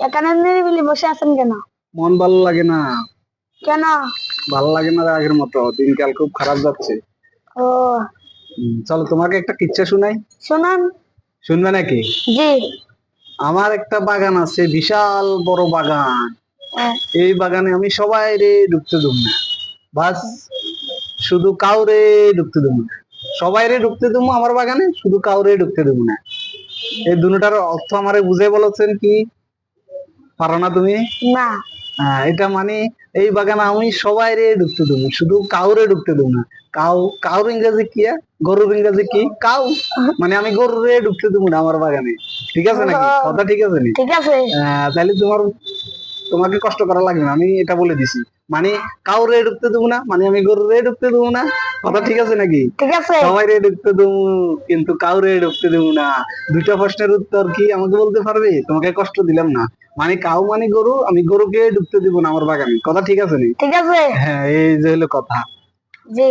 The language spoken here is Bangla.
এখানে নিরিবিলি বসে আছেন কেন? মন ভালো লাগে না। কেন? ভালো লাগে না আগের মতো, দিনকাল খুব খারাপ যাচ্ছে। ও চলো তোমাকে একটা কিচ্ছা শুনাই। শুনুন। শুনবে নাকি? জি। আমার একটা বাগান আছে, বিশাল বড় বাগান। এই বাগানে আমি সবাই রে ঢুকতে দেব না, বাস শুধু কাউরে ঢুকতে দেবো না। সবাই রে ঢুকতে দেবো আমার বাগানে, শুধু কাউরে ঢুকতে দেবো না। এই দুটার অর্থ আমারে বুঝে বলেছেন কি? পারো না তুমি? না। এটা মানে এই বাগানে আমি সবাই রে ঢুকতে দেবো, শুধু কাউরে ঢুকতে দেবো না। কাউর ইংরেজি কি? গরুর ইংরেজি কি? কাউ। মানে আমি গরুরে ঢুকতে দেবো না আমার বাগানে। ঠিক আছে নাকি? কথা ঠিক আছে নি? ঠিক আছে। তাহলে তোমাকে কষ্ট করা লাগবে না, আমি এটা বলে দিছি। মানে কাউরে ঢুকতে দেবো না, মানে আমি গরুরে ঢুকতে দেবো না। কথা ঠিক আছে নাকি? ঠিক আছে। সবাই রে ঢুকতে দেবো, কিন্তু কাউরে ঢুকতে দেবো না। দুইটা প্রশ্নের উত্তর কি আমাকে বলতে পারবে? তোমাকে কষ্ট দিলাম না। মানে কাউ মানে গরু, আমি গরুকে ঢুকতে দিব না আমার বাগানে। কথা ঠিক আছে নি? ঠিক আছে। হ্যাঁ, এই যে হলো কথা। জি।